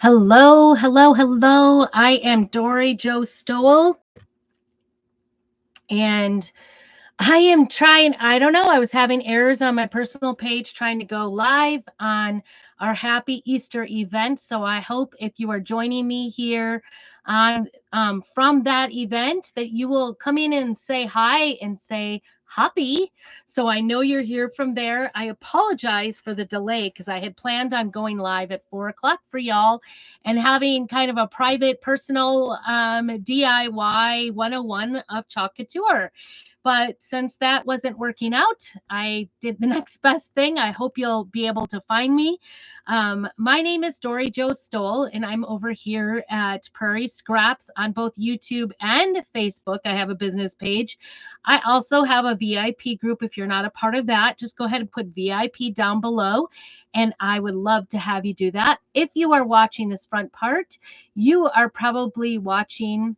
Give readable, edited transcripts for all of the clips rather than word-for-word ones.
Hello, hello, hello. I am Dory Joe Stowell, and I am trying, I don't know, I was having errors on my personal page trying to go live on our Happy Easter event. So I hope if you are joining me here on from that event that you will come in and say hi and say happy. So I know you're here from there. I apologize for the delay because I had planned on going live at 4 o'clock for y'all and having kind of a private personal DIY 101 of Chalk Couture. But since that wasn't working out, I did the next best thing. I hope you'll be able to find me. My name is Dory Joe Stoll, and I'm over here at Prairie Scraps on both YouTube and Facebook. I have a business page. I also have a VIP group. If you're not a part of that, just go ahead and put VIP down below, and I would love to have you do that. If you are watching this front part, you are probably watching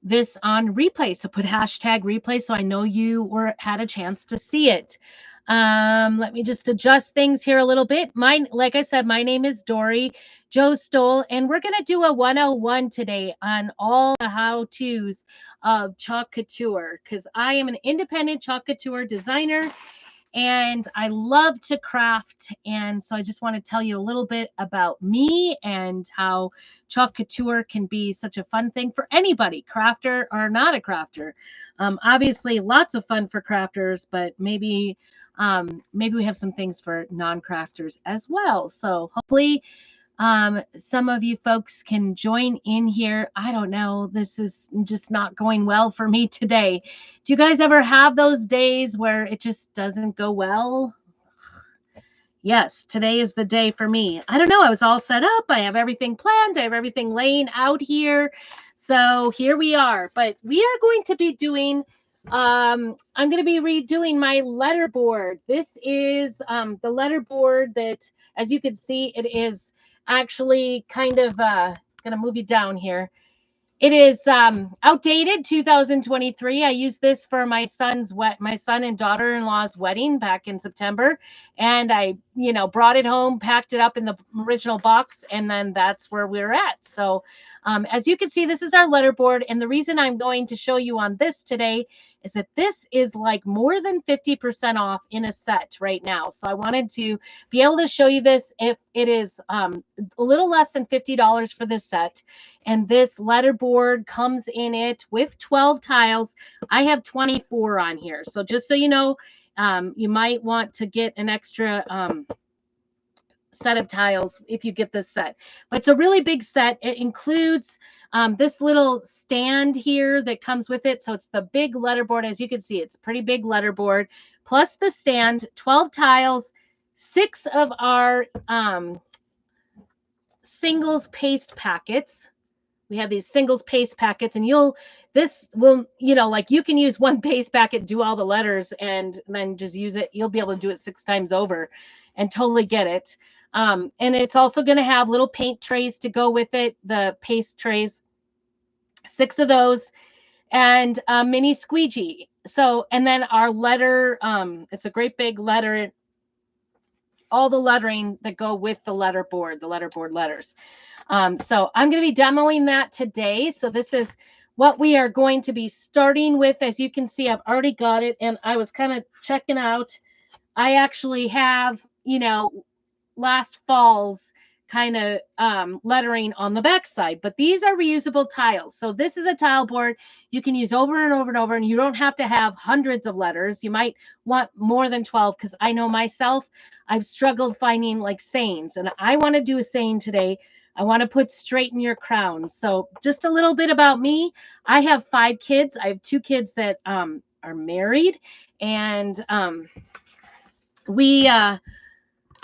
this on replay. So put hashtag replay so I know you had a chance to see it. Let me just adjust things here a little bit. Like I said, my name is Dory Joe Stoll, and we're going to do a 101 today on all the how-tos of Chalk Couture because I am an independent Chalk Couture designer and I love to craft. And so I just want to tell you a little bit about me and how Chalk Couture can be such a fun thing for anybody, crafter or not a crafter. Obviously, lots of fun for crafters, but maybe we have some things for non-crafters as well. So hopefully some of you folks can join in here. I don't know. This is just not going well for me today. Do you guys ever have those days where it just doesn't go well? Yes, today is the day for me. I don't know. I was all set up. I have everything planned. I have everything laying out here. So here we are. But we are going to be doing, I'm going to be redoing my letterboard. This is the letterboard that, as you can see, it is actually kind of, going to move you down here. It is outdated 2023. I used this for my son and daughter-in-law's wedding back in September, and I, brought it home, packed it up in the original box, and then that's where we're at. So, as you can see, this is our letterboard, and the reason I'm going to show you on this today is that this is like more than 50% off in a set right now. So I wanted to be able to show you this. If it is a little less than $50 for this set. And this letterboard comes in it with 12 tiles. I have 24 on here. So just so you know, you might want to get an extra set of tiles if you get this set. But it's a really big set. It includes this little stand here that comes with it. So it's the big letterboard. As you can see, it's a pretty big letterboard. Plus the stand, 12 tiles, 6 of our singles paste packets. We have these singles paste packets, and this will, like you can use one paste packet, do all the letters, and then just use it. You'll be able to do it 6 times over and totally get it. And it's also going to have little paint trays to go with it, the paste trays, 6 of those, and a mini squeegee. So, and then our letter, it's a great big letter, all the lettering that go with the letterboard letters. So I'm going to be demoing that today. So this is what we are going to be starting with. As you can see, I've already got it, and I was kind of checking out. I actually have, last fall's kind of lettering on the back side, but these are reusable tiles. So this is a tile board you can use over and over and over, and you don't have to have hundreds of letters. You might want more than 12, because I know myself, I've struggled finding like sayings, and I want to do a saying today. I want to put straighten your crown. So just a little bit about me. I have 5 kids. I have 2 kids that are married, and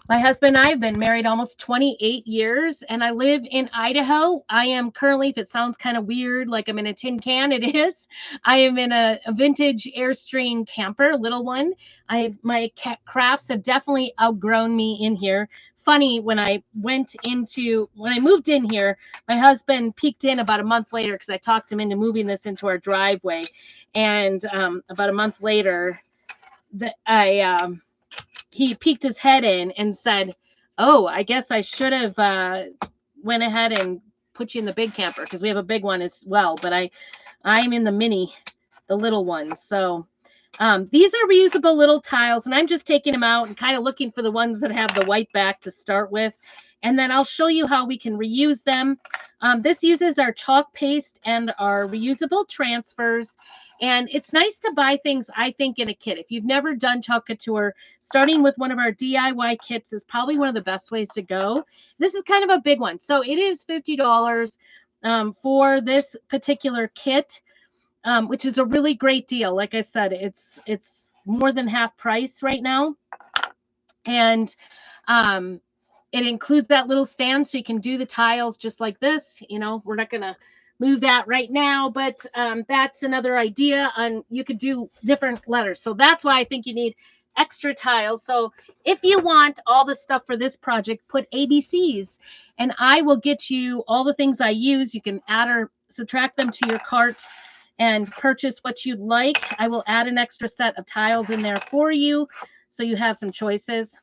my husband and I have been married almost 28 years, and I live in Idaho. I am currently, if it sounds kind of weird, like I'm in a tin can, it is. I am in a vintage Airstream camper, little one. My crafts have definitely outgrown me in here. Funny, when I moved in here, my husband peeked in about a month later because I talked him into moving this into our driveway. And about a month later, he peeked his head in and said, Oh, I guess I should have went ahead and put you in the big camper because we have a big one as well. But I'm in the mini, the little one. So these are reusable little tiles, and I'm just taking them out and kind of looking for the ones that have the white back to start with. And then I'll show you how we can reuse them. This uses our chalk paste and our reusable transfers. And it's nice to buy things, I think, in a kit. If you've never done Chalk Couture, starting with one of our DIY kits is probably one of the best ways to go. This is kind of a big one. So it is $50 for this particular kit, which is a really great deal. Like I said, it's more than half price right now. And it includes that little stand so you can do the tiles just like this. You know, we're not going to move that right now, but that's another idea on you could do different letters. So that's why I think you need extra tiles. So if you want all the stuff for this project, put ABCs and I will get you all the things I use. You can add or subtract them to your cart and purchase what you'd like. I will add an extra set of tiles in there for you so you have some choices.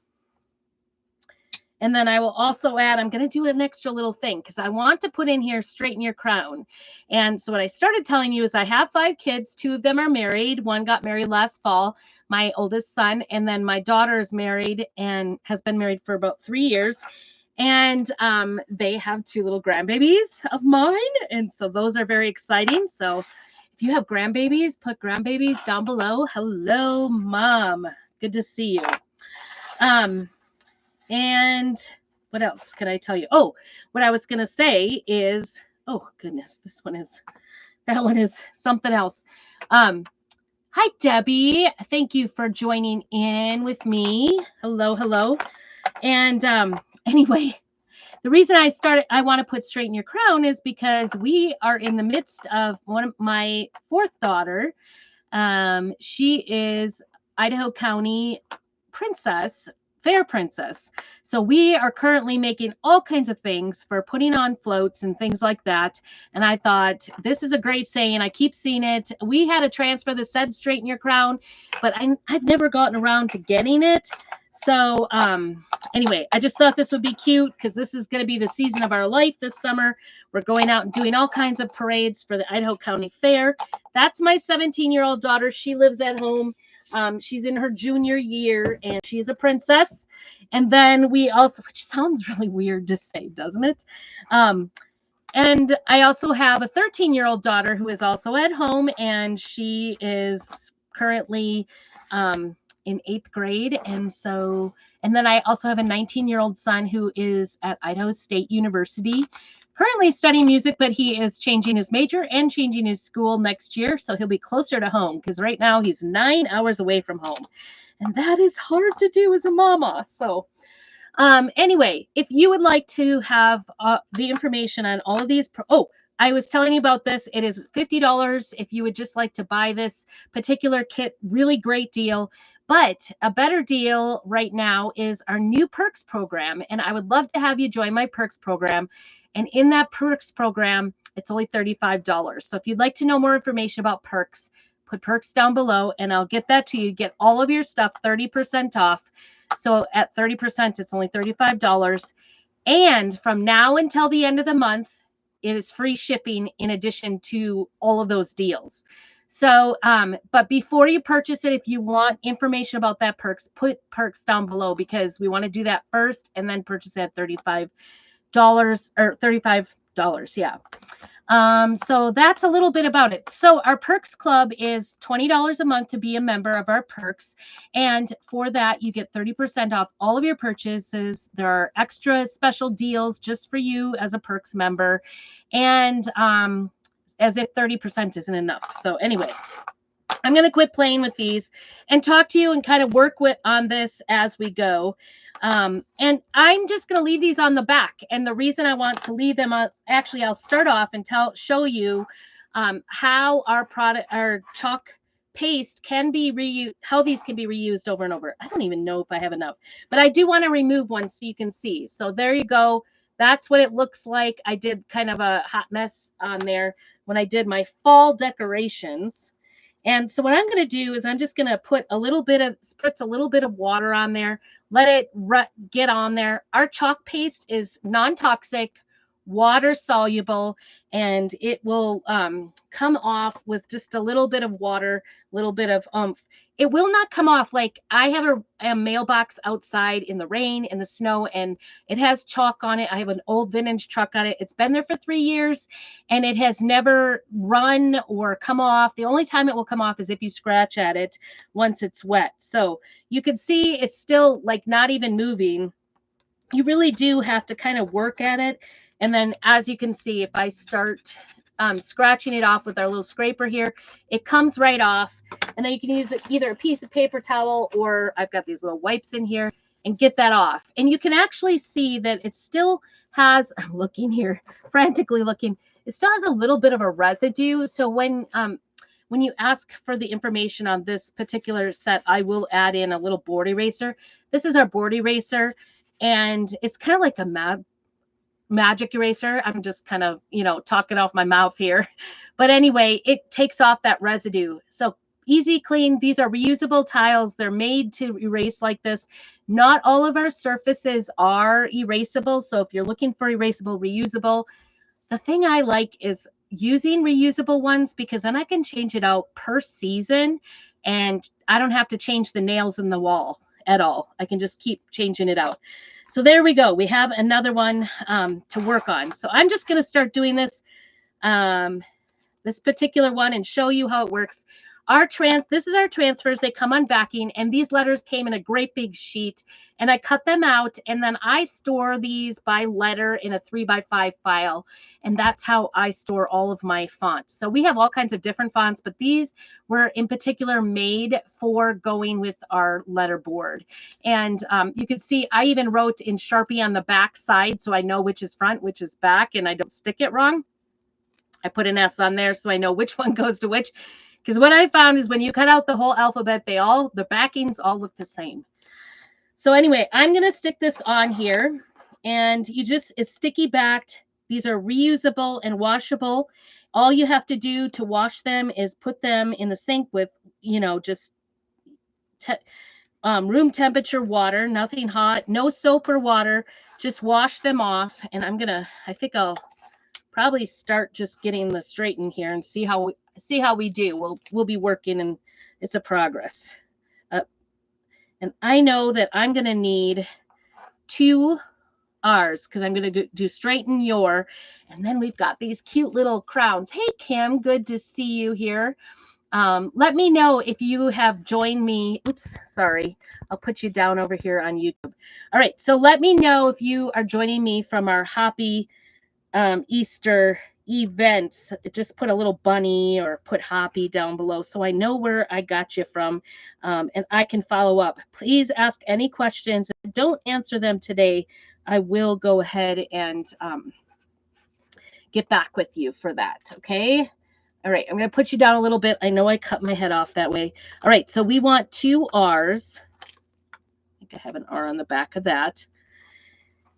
And then I will also add, I'm going to do an extra little thing because I want to put in here, straighten your crown. And so what I started telling you is I have 5 kids. 2 of them are married. One got married last fall, my oldest son. And then my daughter is married and has been married for about 3 years. And they have 2 little grandbabies of mine. And so those are very exciting. So if you have grandbabies, put grandbabies down below. Hello, Mom. Good to see you. And what else could I tell you? Oh, what I was going to say is, oh goodness, that one is something else. Hi, Debbie. Thank you for joining in with me. Hello, hello. And anyway, the reason I want to put straighten your crown is because we are in the midst of one of my 4th daughter. She is Idaho County princess, fair princess. So we are currently making all kinds of things for putting on floats and things like that. And I thought this is a great saying. I keep seeing it. We had a transfer that said straighten your crown, but I've never gotten around to getting it. So anyway, I just thought this would be cute because this is going to be the season of our life this summer. We're going out and doing all kinds of parades for the Idaho County Fair. That's my 17-year-old daughter. She lives at home. She's in her junior year and she's a princess. And then we also, which sounds really weird to say, doesn't it? And I also have a 13-year-old daughter who is also at home and she is currently in 8th grade. And then I also have a 19-year-old son who is at Idaho State University, currently studying music, but he is changing his major and changing his school next year. So he'll be closer to home because right now he's 9 hours away from home. And that is hard to do as a mama. So anyway, if you would like to have the information on all of these, I was telling you about this. It is $50 if you would just like to buy this particular kit. Really great deal. But a better deal right now is our new Perks program. And I would love to have you join my Perks program. And in that Perks program, it's only $35. So if you'd like to know more information about Perks, put Perks down below and I'll get that to you. Get all of your stuff 30% off. So at 30%, it's only $35. And from now until the end of the month, it is free shipping in addition to all of those deals. So, but before you purchase it, if you want information about that Perks, put Perks down below because we want to do that first and then purchase it at $35 or $35. Yeah. So that's a little bit about it. So our Perks Club is $20 a month to be a member of our Perks. And for that, you get 30% off all of your purchases. There are extra special deals just for you as a Perks member. And as if 30% isn't enough. So anyway, I'm going to quit playing with these and talk to you and kind of work on this as we go. And I'm just going to leave these on the back. And the reason I want to leave them on, actually, I'll start off and show you how our chalk paste can be reused, how these can be reused over and over. I don't even know if I have enough, but I do want to remove one so you can see. So there you go. That's what it looks like. I did kind of a hot mess on there when I did my fall decorations. And so what I'm going to do is I'm just going to put a little bit of, spritz a little bit of water on there, let it get on there. Our chalk paste is non-toxic, water soluble, and it will come off with just a little bit of water, a little bit of oomph. It will not come off. Like I have a mailbox outside in the rain, in the snow, and it has chalk on it. I have an old vintage truck on it. It's been there for 3 years and it has never run or come off. The only time it will come off is if you scratch at it once it's wet. So you can see it's still like not even moving. You really do have to kind of work at it. And then as you can see, if I start scratching it off with our little scraper here, it comes right off. And then you can use either a piece of paper towel or I've got these little wipes in here and get that off. And you can actually see that it still has, I'm looking here, frantically looking, it still has a little bit of a residue. So when you ask for the information on this particular set, I will add in a little board eraser. This is our board eraser, and it's kind of like a magic eraser. I'm just kind of, talking off my mouth here. But anyway, it takes off that residue. So easy clean. These are reusable tiles. They're made to erase like this. Not all of our surfaces are erasable. So if you're looking for erasable, reusable, the thing I like is using reusable ones because then I can change it out per season and I don't have to change the nails in the wall at all. I can just keep changing it out. So there we go. We have another one to work on. So I'm just going to start doing this, this particular one and show you how it works. This is our transfers. They come on backing, and these letters came in a great big sheet, and I cut them out, and then I store these by letter in a 3x5 file, and that's how I store all of my fonts. So we have all kinds of different fonts, but these were in particular made for going with our letterboard. And you can see I even wrote in Sharpie on the back side so I know which is front, which is back, and I don't stick it wrong. I put an S on there so I know which one goes to which. Because what I found is when you cut out the whole alphabet, the backings all look the same. So anyway, I'm going to stick this on here, and it's sticky backed. These are reusable and washable. All you have to do to wash them is put them in the sink with, just room temperature water, nothing hot, no soap or water. Just wash them off. And I think I'll probably start just getting the straighten here and see how we do. We'll be working, and it's a progress. And I know that I'm going to need 2 R's because I'm going to do straighten your, and then we've got these cute little crowns. Hey, Kim, good to see you here. Let me know if you have joined me. Oops, sorry. I'll put you down over here on YouTube. All right, so let me know if you are joining me from our Happy Easter events. Just put a little bunny or put Hoppy down below so I know where I got you from, and I can follow up. Please ask any questions. If I don't answer them today, I will go ahead and get back with you for that. Okay. All right. I'm going to put you down a little bit. I know I cut my head off that way. All right. So we want 2 R's. I think I have an R on the back of that,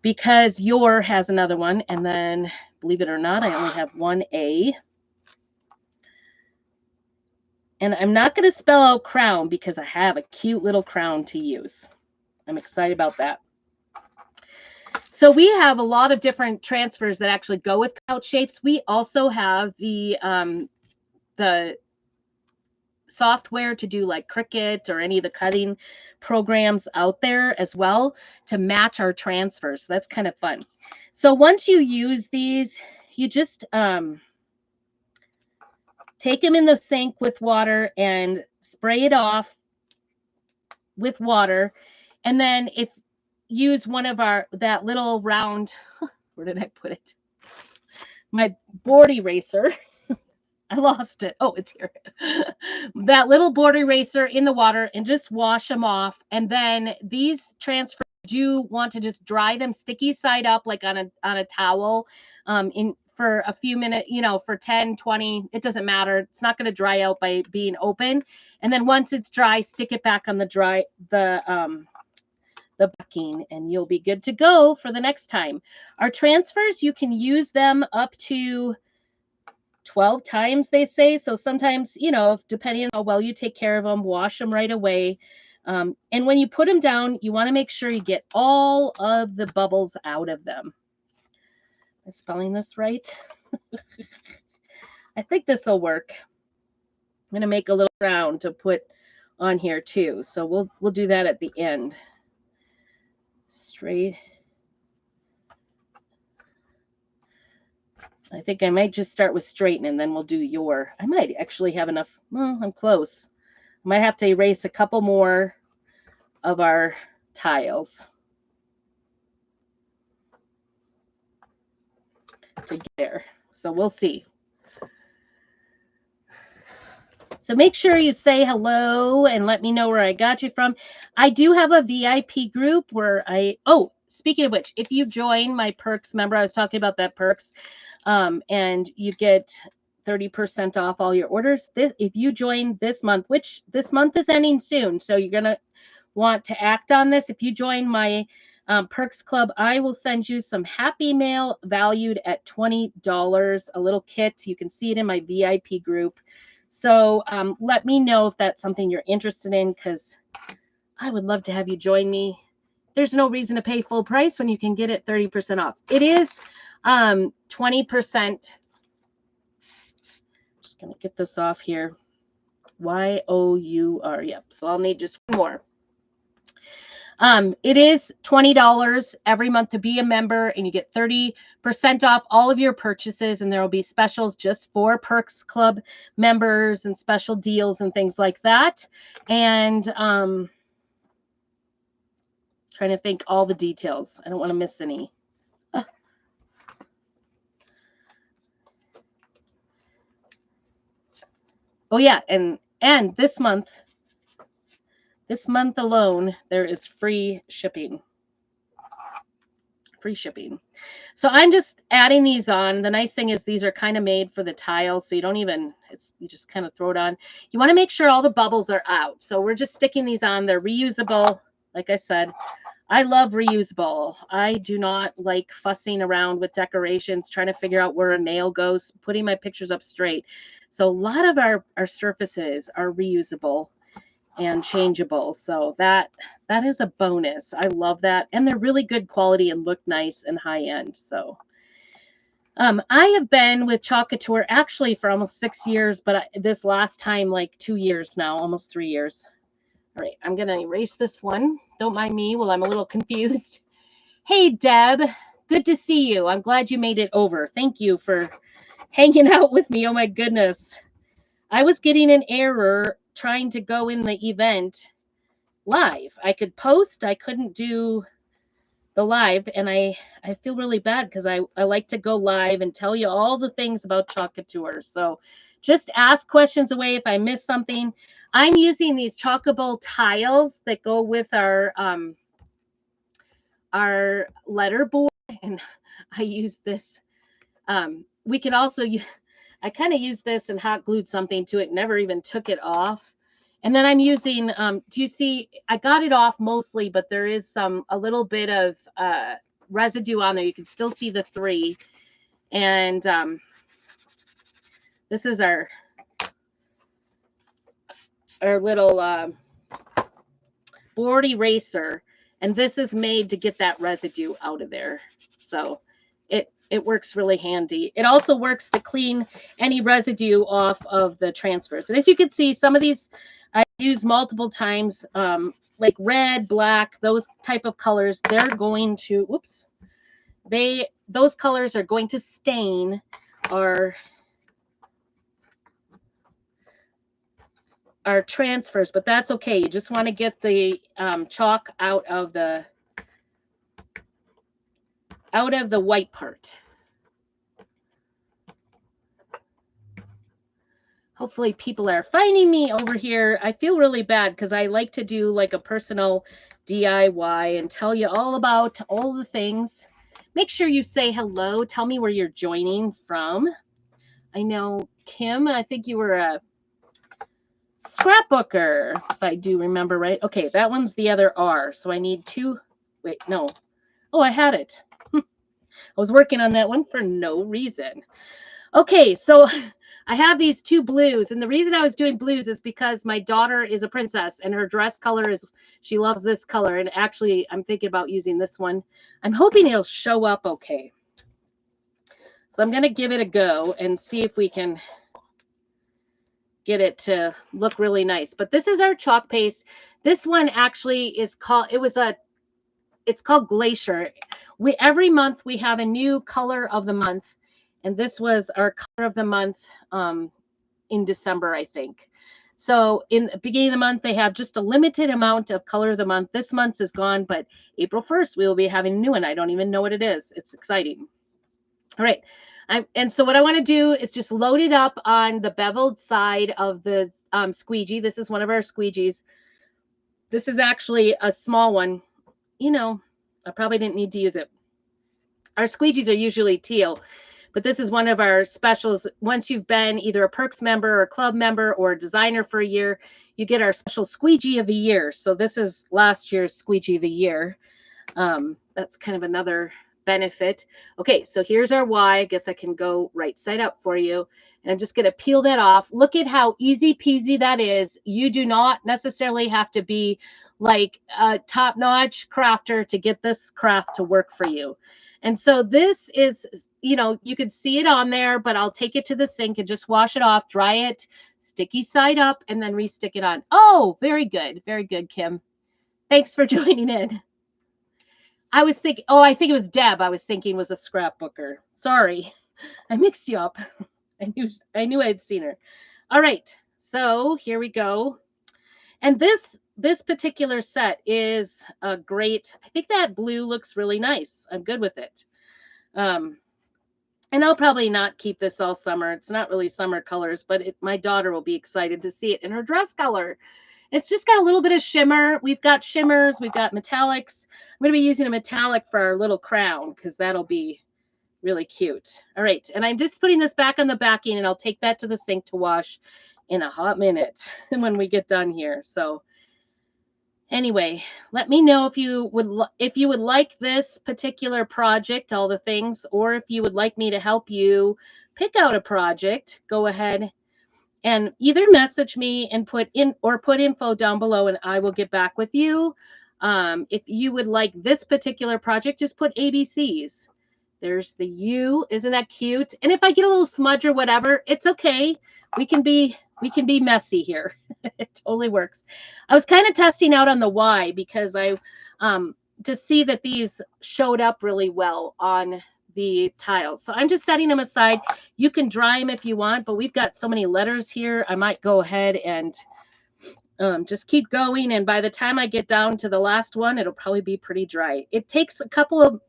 because your has another one. And then, believe it or not, I only have 1 A. And I'm not going to spell out crown because I have a cute little crown to use. I'm excited about that. So we have a lot of different transfers that actually go with couch shapes. We also have the software to do like Cricut or any of the cutting programs out there as well to match our transfers. So that's kind of fun. So once you use these, you just take them in the sink with water and spray it off with water. And then use one of that little round, where did I put it? My board eraser. I lost it. Oh, it's here. That little board eraser in the water, and just wash them off. And then these transfers, you want to just dry them sticky side up, like on a towel, for a few minutes, for 10, 20, it doesn't matter. It's not going to dry out by being open. And then once it's dry, stick it back on the backing, and you'll be good to go for the next time. Our transfers, you can use them up to 12 times, they say. So sometimes, you know, depending on how well you take care of them, wash them right away. And when you put them down, you want to make sure you get all of the bubbles out of them. Am I spelling this right? I think this will work. I'm going to make a little round to put on here too. So we'll do that at the end. Straight. I think I might just start with straighten and then we'll do your. I might actually have enough. Well, I'm close. I might have to erase a couple more of our tiles to get there. So we'll see. So make sure you say hello and let me know where I got you from. I do have a VIP group where speaking of which, if you join my perks, remember I was talking about that perks, and you get 30% off all your orders. If you join this month, which this month is ending soon, so you're going to want to act on this. If you join my perks club, I will send you some happy mail valued at $20, a little kit. You can see it in my VIP group. So let me know if that's something you're interested in, because I would love to have you join me. There's no reason to pay full price when you can get it 30% off. It is 20%. Just going to get this off here. YOUR. Yep. So I'll need just one more. It is $20 every month to be a member, and you get 30% off all of your purchases, and there will be specials just for Perks Club members and special deals and things like that. And trying to think all the details. I don't want to miss any. Oh yeah, and this month alone, there is free shipping. Free shipping. So I'm just adding these on. The nice thing is these are kind of made for the tile, so you don't even, you just kind of throw it on. You want to make sure all the bubbles are out. So we're just sticking these on. They're reusable. Like I said, I love reusable. I do not like fussing around with decorations, trying to figure out where a nail goes, putting my pictures up straight. So a lot of our surfaces are reusable and changeable. So that is a bonus. I love that. And they're really good quality and look nice and high end. So I have been with Couture actually for almost 6 years, but this last time, like 2 years now, almost 3 years. All right, I'm going to erase this one. Don't mind me while I'm a little confused. Hey, Deb, good to see you. I'm glad you made it over. Thank you for hanging out with me. Oh, my goodness. I was getting an error trying to go in the event live. I could post. I couldn't do the live, and I feel really bad because I like to go live and tell you all the things about Couture. So just ask questions away if I miss something. I'm using these chalkable tiles that go with our letterboard, and I use this. We can also use, I kind of used this and hot glued something to it, never even took it off. And then I'm using, do you see, I got it off mostly, but there is a little bit of residue on there. You can still see the 3. And this is our little board eraser. And this is made to get that residue out of there. So it works really handy. It also works to clean any residue off of the transfers. And as you can see, some of these I use multiple times, like red, black, those type of colors. They're going to, whoops, those colors are going to stain our transfers, but that's okay. You just want to get the chalk out of the white part. Hopefully people are finding me over here. I feel really bad because I like to do like a personal DIY and tell you all about all the things. Make sure you say hello. Tell me where you're joining from. I know, Kim, I think you were a scrapbooker, if I do remember right. Okay, that one's the other R. So I need 2. Wait, no. Oh, I had it. I was working on that one for no reason. Okay, so I have these two blues, and the reason I was doing blues is because my daughter is a princess, and her dress color is, she loves this color, and actually I'm thinking about using this one. I'm hoping it'll show up okay. So I'm going to give it a go and see if we can get it to look really nice. But this is our chalk paste. This one actually is called, it's called Glacier. Every month we have a new color of the month, and this was our color of the month in December, I think. So in the beginning of the month, they have just a limited amount of color of the month. This month's is gone, but April 1st, we will be having a new one. I don't even know what it is. It's exciting. All right. And so what I want to do is just load it up on the beveled side of the squeegee. This is one of our squeegees. This is actually a small one. You know, I probably didn't need to use it. Our squeegees are usually teal, but this is one of our specials. Once you've been either a Perks member or a club member or a designer for a year, you get our special squeegee of the year. So this is last year's squeegee of the year. That's kind of another benefit. Okay, so here's our Y. I guess I can go right side up for you. And I'm just going to peel that off. Look at how easy peasy that is. You do not necessarily have to be like a top-notch crafter to get this craft to work for you. And so this is, you know, you could see it on there, but I'll take it to the sink and just wash it off, dry it, sticky side up, and then re-stick it on. Oh, very good. Very good, Kim. Thanks for joining in. I was thinking, oh, I think it was Deb. I was thinking was a scrapbooker. Sorry, I mixed you up. I knew I'd seen her. All right, so here we go. And this particular set is a great. I think that blue looks really nice. I'm good with it. And I'll probably not keep this all summer. It's not really summer colors, but my daughter will be excited to see it in her dress color. It's just got a little bit of shimmer. We've got shimmers. We've got metallics. I'm going to be using a metallic for our little crown because that'll be really cute. All right. And I'm just putting this back on the backing, and I'll take that to the sink to wash in a hot minute when we get done here. So anyway, let me know if you would like this particular project, all the things, or if you would like me to help you pick out a project. Go ahead and either message me and put info down below, and I will get back with you. If you would like this particular project, just put ABCs. There's the U. Isn't that cute? And if I get a little smudge or whatever, it's okay. We can be messy here. It totally works. I was kind of testing out on the Y because to see that these showed up really well on the tiles. So I'm just setting them aside. You can dry them if you want, but we've got so many letters here. I might go ahead and just keep going. And by the time I get down to the last one, it'll probably be pretty dry. It takes a couple of,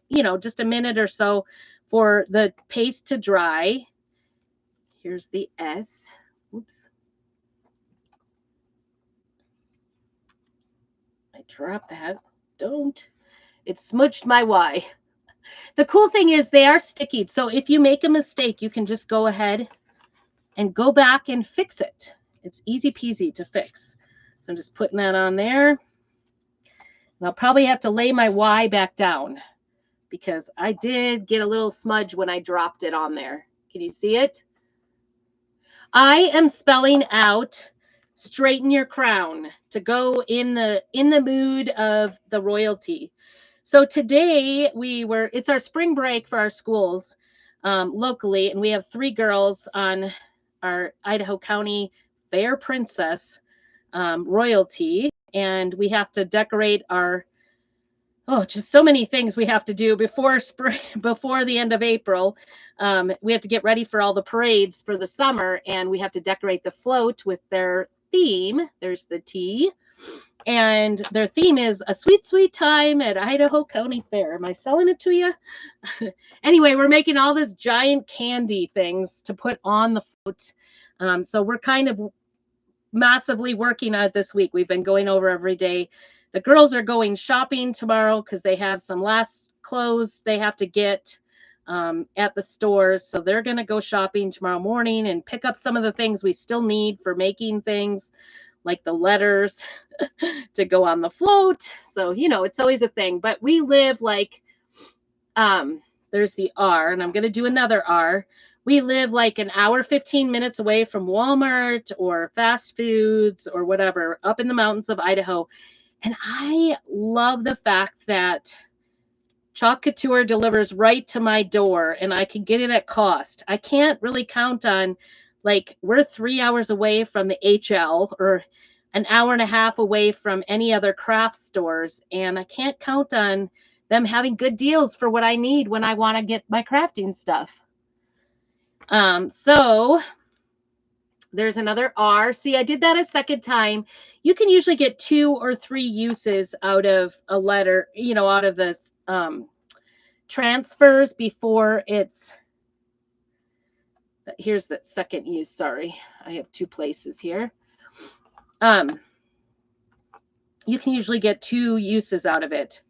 just a minute or so for the paste to dry. Here's the S. Oops. I dropped that. Don't. It smudged my Y. The cool thing is they are sticky. So if you make a mistake, you can just go ahead and go back and fix it. It's easy peasy to fix. So I'm just putting that on there. And I'll probably have to lay my Y back down because I did get a little smudge when I dropped it on there. Can you see it? I am spelling out straighten your crown to go in the mood of the royalty. So today it's our spring break for our schools locally, and we have 3 girls on our Idaho County Fair Princess royalty, and we have to decorate just so many things we have to do before the end of April. We have to get ready for all the parades for the summer, and we have to decorate the float with their theme. There's the T. And their theme is a sweet, sweet time at Idaho County Fair. Am I selling it to you? Anyway, we're making all this giant candy things to put on the float. So we're kind of massively working on it this week. We've been going over every day. The girls are going shopping tomorrow because they have some last clothes they have to get at the stores. So they're going to go shopping tomorrow morning and pick up some of the things we still need for making things, like the letters to go on the float. So, it's always a thing. But we live like, there's the R, and I'm going to do another R. We live like an hour, 15 minutes away from Walmart or fast foods or whatever, up in the mountains of Idaho. And I love the fact that Chalk Couture delivers right to my door and I can get it at cost. I can't really count on, like, we're 3 hours away from the HL or an hour and a half away from any other craft stores. And I can't count on them having good deals for what I need when I want to get my crafting stuff. So there's another R. See, I did that a second time. You can usually get 2 or 3 uses out of a letter, you know, out of this transfers before it's, here's the second use. Sorry, I have 2 places here. You can usually get 2 uses out of it.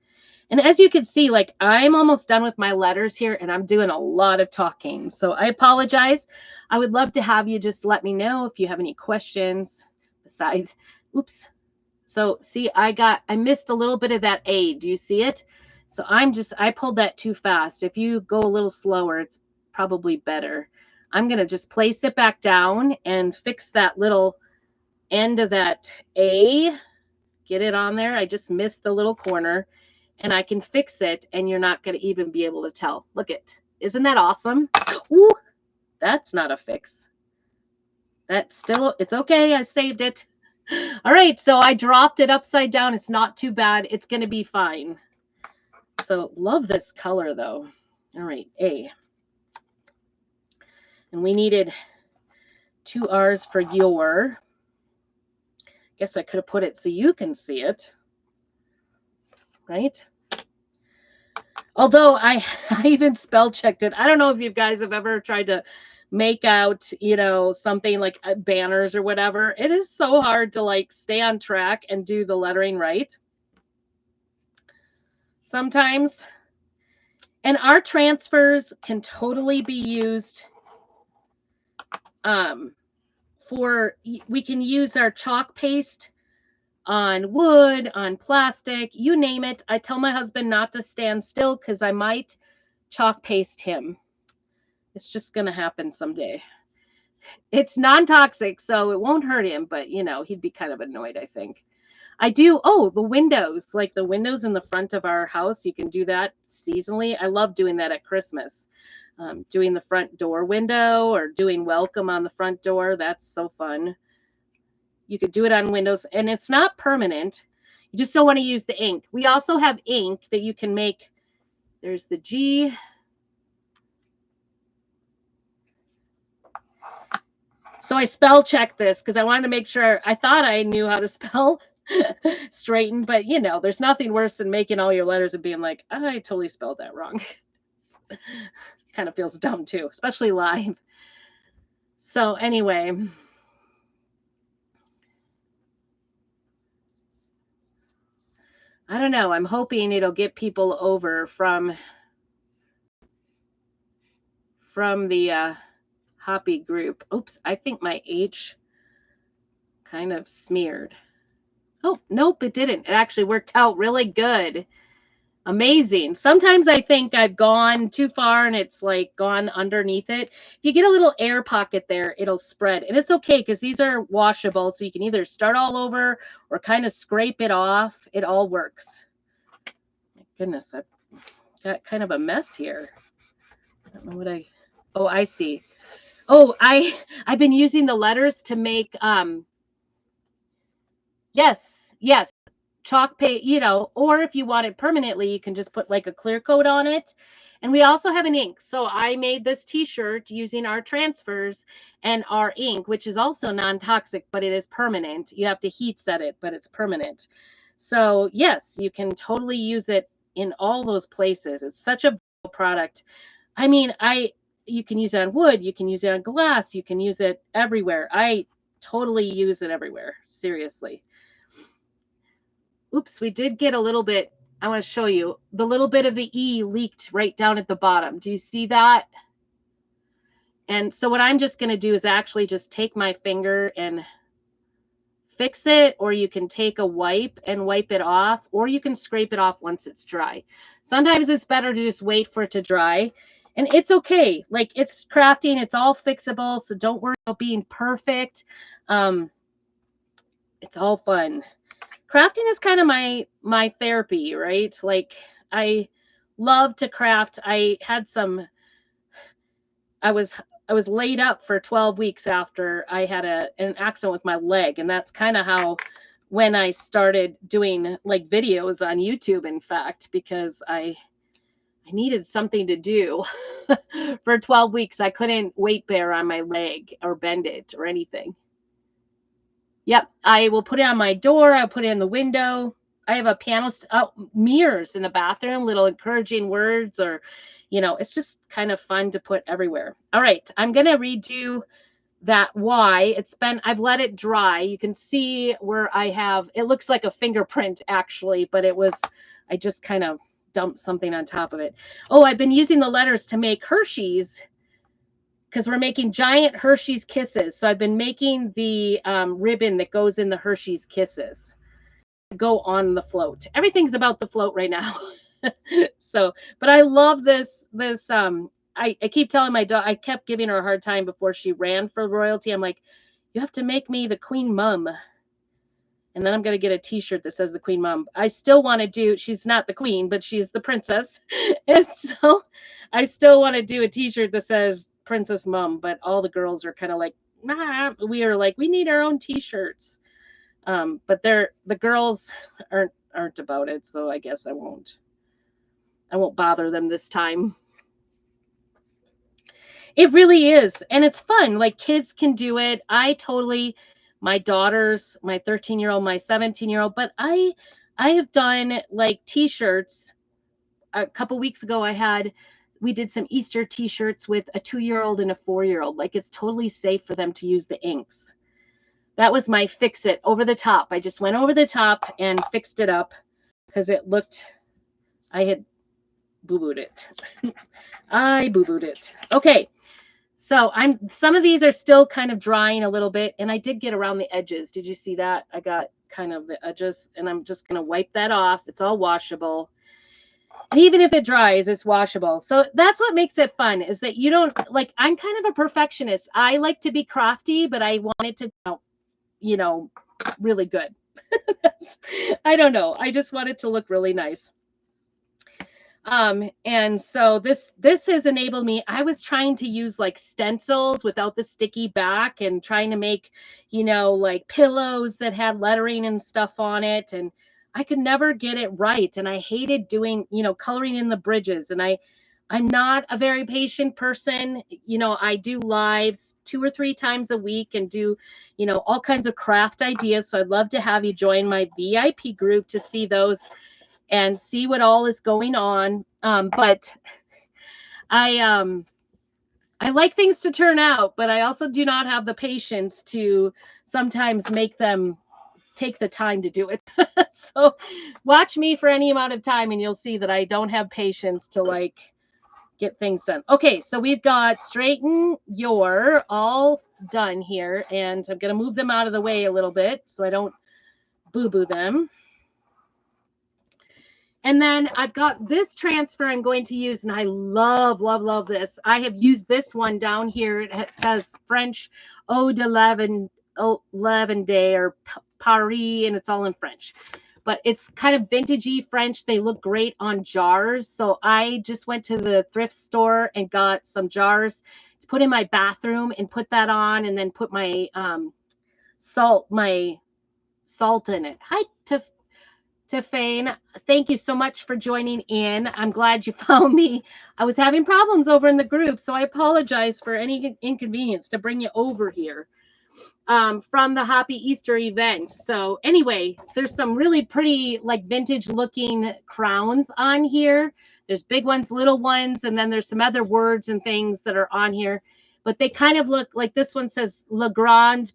And as you can see, like, I'm almost done with my letters here and I'm doing a lot of talking. So I apologize. I would love to have you just let me know if you have any questions besides, oops. So see, I missed a little bit of that A. Do you see it? So I pulled that too fast. If you go a little slower, it's probably better. I'm going to just place it back down and fix that little end of that A. Get it on there. I just missed the little corner. And I can fix it, and you're not going to even be able to tell. Look it. Isn't that awesome? Ooh, that's not a fix. That's still, it's okay. I saved it. All right, so I dropped it upside down. It's not too bad. It's going to be fine. So love this color, though. All right, A. And we needed 2 R's for your. Guess I could have put it so you can see it. Right? Although I even spell checked it. I don't know if you guys have ever tried to make out, you know, something like banners or whatever. It is so hard to like stay on track and do the lettering right sometimes. And our transfers can totally be used we can use our chalk paste on wood, on plastic, you name it. I tell my husband not to stand still because I might chalk paste him. It's just going to happen someday. It's non-toxic, so it won't hurt him, but, you know, he'd be kind of annoyed, I think. I do, the windows, like the windows in the front of our house, you can do that seasonally. I love doing that at Christmas. Doing the front door window or doing welcome on the front door. That's so fun. You could do it on windows, and it's not permanent. You just don't want to use the ink. We also have ink that you can make. There's the G. So I spell checked this because I wanted to make sure. I thought I knew how to spell straighten, but you know, there's nothing worse than making all your letters and being like, I totally spelled that wrong. Kind of feels dumb too, especially live. So anyway. I don't know. I'm hoping it'll get people over from the Hoppy group. Oops, I think my H kind of smeared. Oh, nope, it didn't. It actually worked out really good. Amazing. Sometimes I think I've gone too far and it's like gone underneath it. If you get a little air pocket there, it'll spread. And it's okay because these are washable. So you can either start all over or kind of scrape it off. It all works. My goodness, I've got kind of a mess here. I don't know what oh, I see. Oh, I've been using the letters to make, yes, chalk paint, you know, or if you want it permanently, you can just put like a clear coat on it. And we also have an ink. So I made this t-shirt using our transfers and our ink, which is also non-toxic, but it is permanent. You have to heat set it, but it's permanent. So yes, you can totally use it in all those places. It's such a product. I mean, you can use it on wood, you can use it on glass, you can use it everywhere. I totally use it everywhere. Seriously. Oops, we did get a little bit. I want to show you the little bit of the E leaked right down at the bottom. Do you see that? And so what I'm just going to do is actually just take my finger and fix it, or you can take a wipe and wipe it off, or you can scrape it off once it's dry. Sometimes it's better to just wait for it to dry. And it's okay. Like, it's crafting, it's all fixable, so don't worry about being perfect. It's all fun. Crafting is kind of my therapy, right? Like, I love to craft. I was I was laid up for 12 weeks after I had an accident with my leg, and that's kind of how when I started doing like videos on YouTube, in fact, because I needed something to do. For 12 weeks. I couldn't weight bear on my leg or bend it or anything. Yep, I will put it on my door. I'll put it in the window. I have a piano mirrors in the bathroom, little encouraging words, or, it's just kind of fun to put everywhere. All right, I'm going to read you that why. I've let it dry. You can see where it looks like a fingerprint actually, but I just kind of dumped something on top of it. Oh, I've been using the letters to make Hershey's, because we're making giant Hershey's Kisses. So I've been making the ribbon that goes in the Hershey's Kisses go on the float. Everything's about the float right now. So, but I love this. I keep telling my dog, I kept giving her a hard time before she ran for royalty. I'm like, you have to make me the Queen Mum. And then I'm going to get a t-shirt that says the Queen Mum. I still want to she's not the queen, but she's the princess. And so I still want to do a t-shirt that says Princess Mum, but all the girls are kind of like, nah, we are like, we need our own t-shirts. But the girls aren't about it. So I guess I won't bother them this time. It really is. And it's fun. Like, kids can do it. My daughters, my 13-year-old, my 17-year-old, but I have done like t-shirts. A couple weeks ago, we did some Easter t-shirts with a 2-year-old and a 4-year-old. Like, it's totally safe for them to use the inks. That was my fix it over the top. I just went over the top and fixed it up because I had boo-booed it. I boo-booed it. Okay. So some of these are still kind of drying a little bit, and I did get around the edges. Did you see that? I got kind of the edges, and I'm just going to wipe that off. It's all washable. And even if it dries, it's washable. So that's what makes it fun, is that you don't, like, I'm kind of a perfectionist. I like to be crafty, but I want it to, really good. I don't know. I just want it to look really nice. And so this has enabled me. I was trying to use like stencils without the sticky back and trying to make, like pillows that had lettering and stuff on it. And I could never get it right. And I hated doing, coloring in the bridges. And I'm not a very patient person. I do lives 2 or 3 times a week and do, all kinds of craft ideas. So I'd love to have you join my VIP group to see those and see what all is going on. But I like things to turn out, but I also do not have the patience to sometimes make them take the time to do it. So watch me for any amount of time and you'll see that I don't have patience to like get things done. Okay, so we've got straighten your all done here, and I'm going to move them out of the way a little bit so I don't boo-boo them. And then I've got this transfer I'm going to use, and I love, love, love this. I have used this one down here. It says French Eau de Lavande or Paris, and it's all in French. But it's kind of vintagey French. They look great on jars. So I just went to the thrift store and got some jars to put in my bathroom and put that on, and then put my salt in it. Hi, Tiffane, thank you so much for joining in. I'm glad you found me. I was having problems over in the group, so I apologize for any inconvenience to bring you over here from the Happy Easter event. So anyway, there's some really pretty like vintage looking crowns on here. There's big ones, little ones, and then there's some other words and things that are on here. But they kind of look like this one says La Grande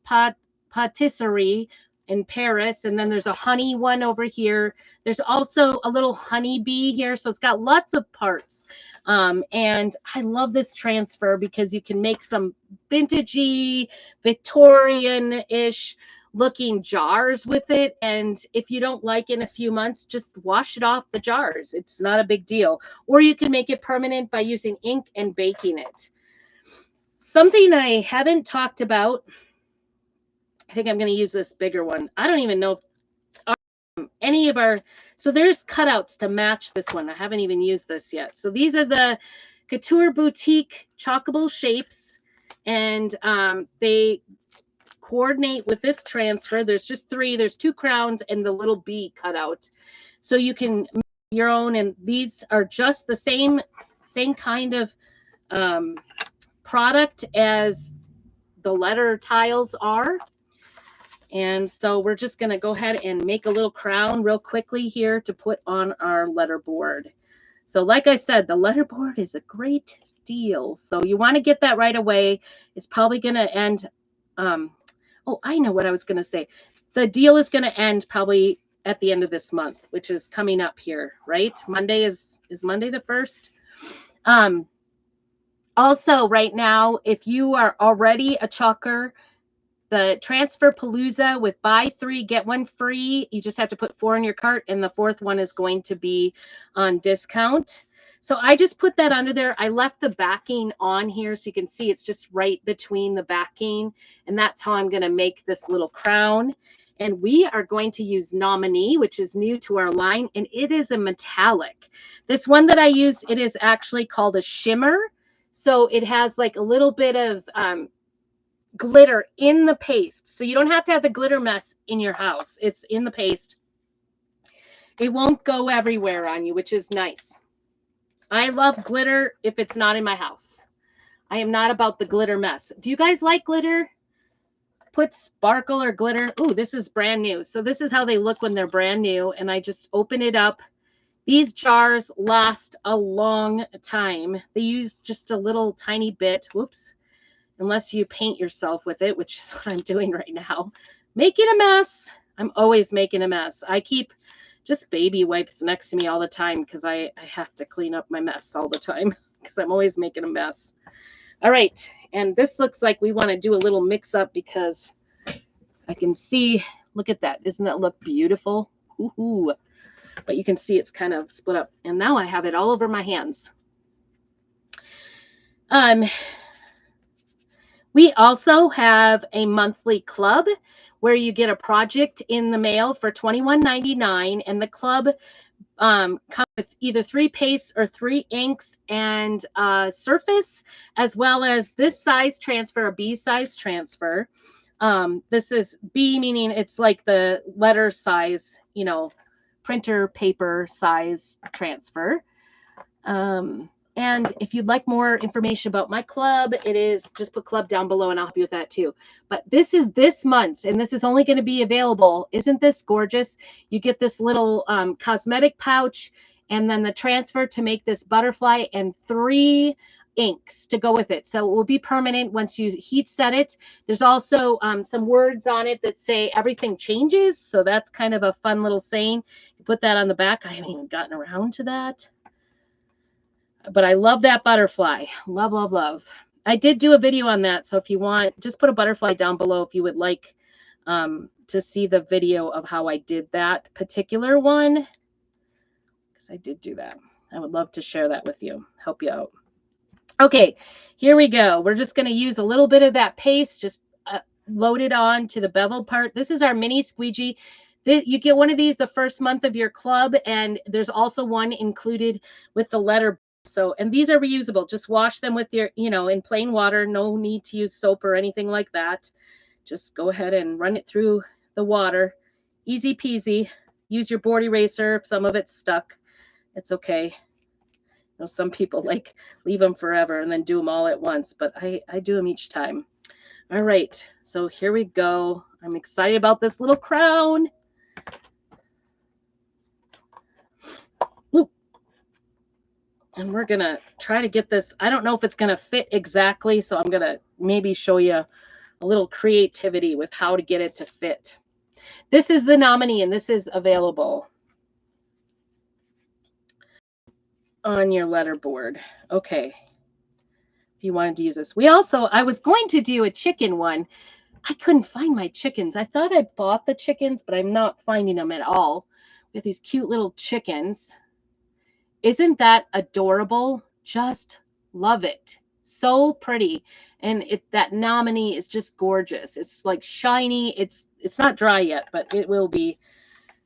Patisserie in Paris, and then there's a honey one over here. There's also a little honeybee here, so it's got lots of parts. And I love this transfer because you can make some vintagey, Victorian-ish looking jars with it. And if you don't like it in a few months, just wash it off the jars. It's not a big deal. Or you can make it permanent by using ink and baking it. Something I haven't talked about, I think I'm going to use this bigger one. I don't even know if any of our, so there's cutouts to match this one. I haven't even used this yet. So these are the Couture Boutique Chalkable Shapes, and they coordinate with this transfer. There's just 3. There's 2 crowns and the little bee cutout. So you can make your own, and these are just the same kind of product as the letter tiles are. And so we're just going to go ahead and make a little crown real quickly here to put on our letterboard. So like I said, the letterboard is a great deal. So you want to get that right away. It's probably going to end. Oh, I know what I was going to say. The deal is going to end probably at the end of this month, which is coming up here, right? Monday is Monday the 1st. Also, right now, if you are already a chalker, the Transfer Palooza with buy 3, get 1 free. You just have to put 4 in your cart, and the 4th one is going to be on discount. So I just put that under there. I left the backing on here so you can see it's just right between the backing. And that's how I'm going to make this little crown. And we are going to use Nominee, which is new to our line. And it is a metallic. This one that I use, it is actually called a shimmer. So it has like a little bit of glitter in the paste. So you don't have to have the glitter mess in your house. It's in the paste. It won't go everywhere on you, which is nice. I love glitter if it's not in my house. I am not about the glitter mess. Do you guys like glitter? Put sparkle or glitter. Ooh, this is brand new. So this is how they look when they're brand new. And I just open it up. These jars last a long time. They use just a little tiny bit. Whoops. Unless you paint yourself with it, which is what I'm doing right now. Making a mess. I'm always making a mess. I keep just baby wipes next to me all the time because I have to clean up my mess all the time because I'm always making a mess. All right. And this looks like we want to do a little mix up because I can see, look at that. Doesn't that look beautiful? Ooh. But you can see it's kind of split up. And now I have it all over my hands. We also have a monthly club where you get a project in the mail for $21.99, and the club comes with either 3 pastes or 3 inks and surface, as well as this size transfer, a B size transfer. This is B, meaning it's like the letter size, you know, printer paper size transfer. And if you'd like more information about my club, it is just put club down below and I'll help you with that too. But this is this month's, and this is only going to be available. Isn't this gorgeous? You get this little cosmetic pouch and then the transfer to make this butterfly and 3 inks to go with it. So it will be permanent once you heat set it. There's also some words on it that say everything changes. So that's kind of a fun little saying. You put that on the back. I haven't even gotten around to that. But I love that butterfly. Love, love, love. I did do a video on that. So if you want, just put a butterfly down below if you would like to see the video of how I did that particular one. Because I did do that. I would love to share that with you. Help you out. Okay, here we go. We're just going to use a little bit of that paste. Just load it on to the bevel part. This is our mini squeegee. You get one of these the first month of your club. And there's also one included with the letter. So, and these are reusable. Just wash them with your, you know, in plain water. No need to use soap or anything like that. Just go ahead and run it through the water. Easy peasy. Use your board eraser if some of it's stuck. It's okay. You know, some people like leave them forever and then do them all at once, but I do them each time. All right. So here we go. I'm excited about this little crown. And we're going to try to get this. I don't know if it's going to fit exactly, so I'm going to maybe show you a little creativity with how to get it to fit. This is the Nominee, and this is available on your letterboard. Okay. If you wanted to use this. We also, I was going to do a chicken one. I couldn't find my chickens. I thought I bought the chickens, but I'm not finding them at all. We have these cute little chickens. Isn't that adorable? Just love it. So pretty. And that nominee is just gorgeous. It's like shiny. It's not dry yet, but it will be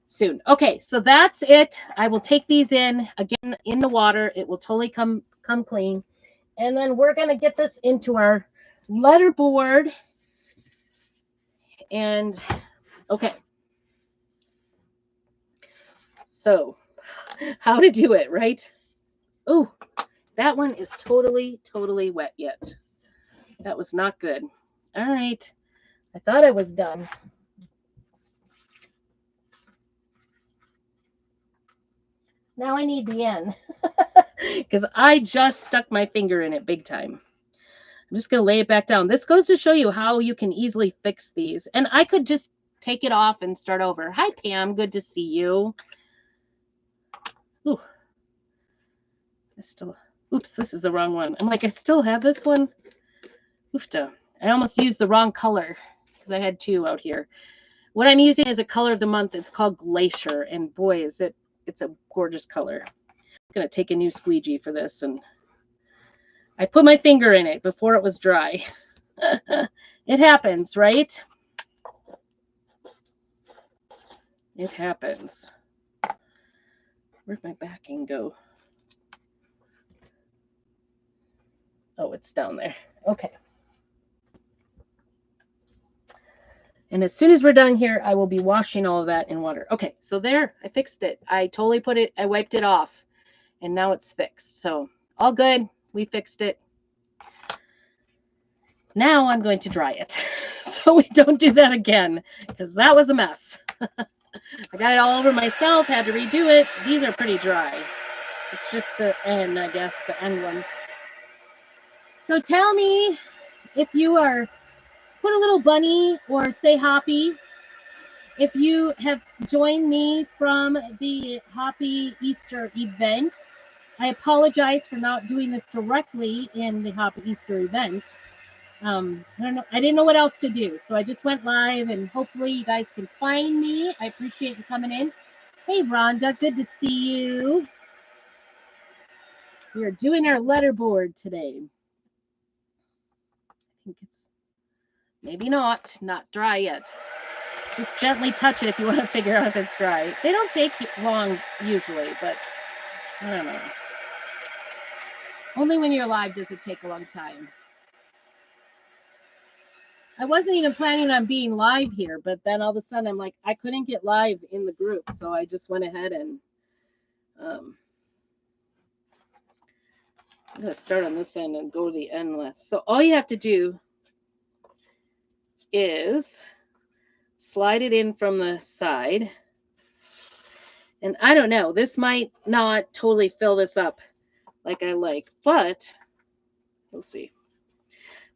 soon. Okay, so that's it. I will take these in again in the water. It will totally come clean. And then we're going to get this into our letterboard. And okay. So, how to do it, right? Oh, that one is totally wet yet. That was not good. All right. I thought I was done. Now I need the end because I just stuck my finger in it big time. I'm just going to lay it back down. This goes to show you how you can easily fix these. And I could just take it off and start over. Hi, Pam. Good to see you. Ooh. Oops, this is the wrong one. I'm like, I still have this one. Oofta. I almost used the wrong color because I had two out here. What I'm using is a color of the month. It's called Glacier. And boy, it's a gorgeous color. I'm going to take a new squeegee for this. And I put my finger in it before it was dry. It happens, right? It happens. Where'd my backing go? Oh, it's down there. Okay. And as soon as we're done here, I will be washing all of that in water. Okay, so there, I fixed it. I wiped it off, and now it's fixed. So all good. We fixed it. Now I'm going to dry it so we don't do that again because that was a mess. I got it all over myself, had to redo it. These are pretty dry. It's just the end, I guess, the end ones. So tell me if you are, put a little bunny or say hoppy. If you have joined me from the Happy Easter event, I apologize for not doing this directly in the Happy Easter event. I didn't know what else to do, so I just went live, and hopefully you guys can find me. I appreciate you coming in. Hey, Rhonda, good to see you. We are doing our letterboard today. I think it's maybe not dry yet. Just gently touch it if you want to figure out if it's dry. They don't take long usually, but I don't know. Only when you're live does it take a long time. I wasn't even planning on being live here, but then all of a sudden I'm like, I couldn't get live in the group, so I just went ahead and I'm going to start on this end and go to the end list. So all you have to do is slide it in from the side. And I don't know, this might not totally fill this up like I like, but we'll see.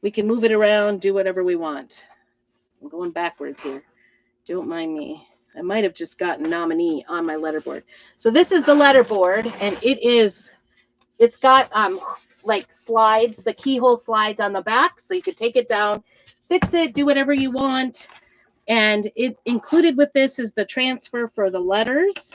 We can move it around, do whatever we want. I'm going backwards here. Don't mind me. I might have just gotten nominee on my letterboard. So this is the letterboard, and it's got like slides, the keyhole slides on the back, so you could take it down, fix it, do whatever you want. And it included with this is the transfer for the letters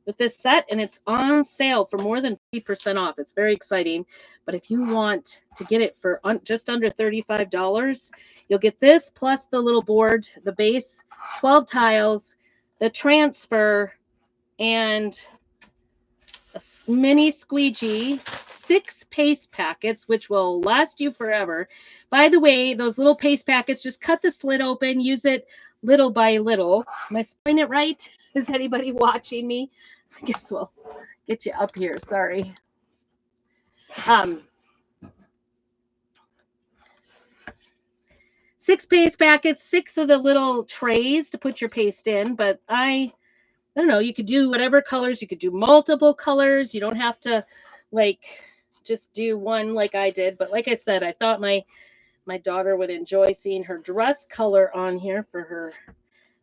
with this set, and it's on sale for more than 50% off. It's very exciting. But if you want to get it for just under $35, you'll get this plus the little board, the base, 12 tiles, the transfer, and a mini squeegee, 6 paste packets, which will last you forever. By the way, those little paste packets, just cut the slit open, use it little by little. Am I spelling it right? Is anybody watching me? I guess we'll get you up here. Sorry. 6 paste packets, 6 of the little trays to put your paste in. But I don't know, you could do whatever colors. You could do multiple colors. You don't have to like just do one like I did. But like I said, I thought my daughter would enjoy seeing her dress color on here for her.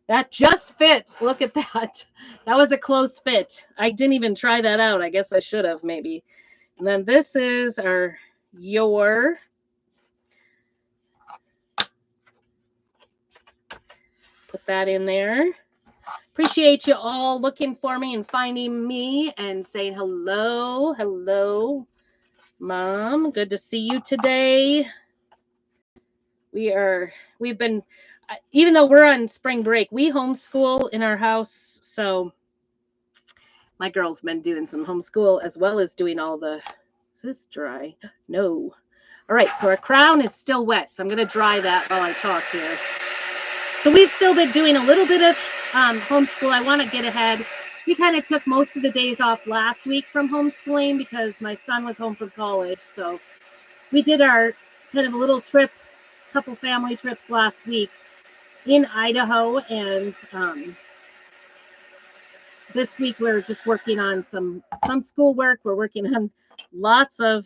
That just fits. Look at that. That was a close fit. I didn't even try that out. I guess I should have maybe. And then this is our Put that in there. Appreciate you all looking for me and finding me and saying hello. Hello, Mom. Good to see you today. We've been, even though we're on spring break, we homeschool in our house. So my girl's been doing some homeschool as well as doing all the, is this dry? No. All right, so our crown is still wet. So I'm going to dry that while I talk here. So we've still been doing a little bit of homeschool. I want to get ahead. We kind of took most of the days off last week from homeschooling because my son was home from college. So we did our kind of a little trip, couple family trips last week in Idaho. And this week we're just working on some schoolwork. We're working on lots of,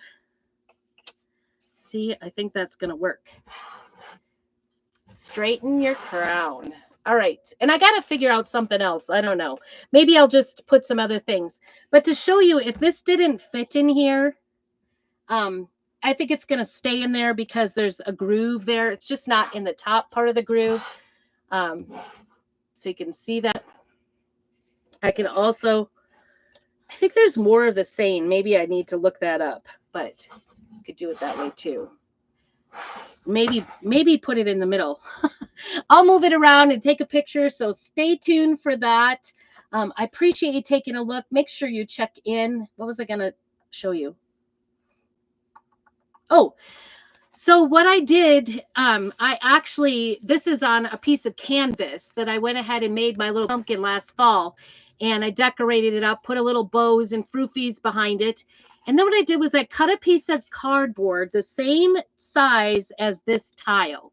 see, I think that's going to work. Straighten your crown. All right. And I got to figure out something else. I don't know. Maybe I'll just put some other things. But to show you, if this didn't fit in here, I think it's going to stay in there because there's a groove there. It's just not in the top part of the groove. So you can see that. I can also, I think there's more of the same. Maybe I need to look that up, but you could do it that way too. Maybe put it in the middle. I'll move it around and take a picture. So stay tuned for that. I appreciate you taking a look. Make sure you check in. What was I going to show you? Oh, so what I did, I actually, this is on a piece of canvas that I went ahead and made my little pumpkin last fall. And I decorated it up, put a little bows and froofies behind it. And then what I did was I cut a piece of cardboard the same size as this tile.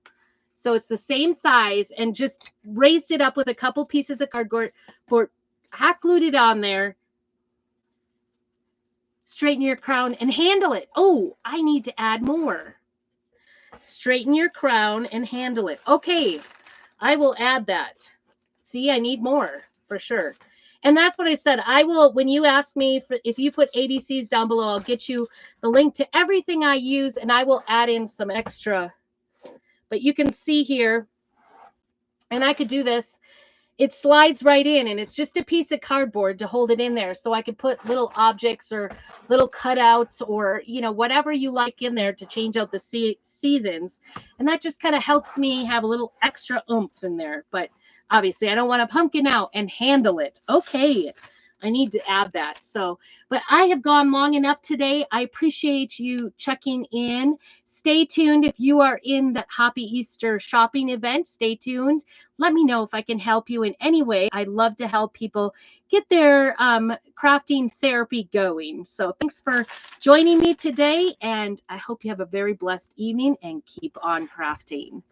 So it's the same size and just raised it up with a couple pieces of cardboard, hot glued it on there. Straighten your crown and handle it. Oh, I need to add more. Straighten your crown and handle it. Okay, I will add that. See, I need more for sure. And that's what I said. I will, when you ask me if you put ABCs down below, I'll get you the link to everything I use and I will add in some extra. But you can see here, and I could do this. It slides right in and it's just a piece of cardboard to hold it in there. So I could put little objects or little cutouts or, you know, whatever you like in there to change out the seasons. And that just kind of helps me have a little extra oomph in there. But obviously I don't want to pumpkin out and handle it. Okay. I need to add that. So, but I have gone long enough today. I appreciate you checking in. Stay tuned. If you are in that Happy Easter shopping event, stay tuned. Let me know if I can help you in any way. I'd love to help people get their crafting therapy going. So thanks for joining me today. And I hope you have a very blessed evening and keep on crafting.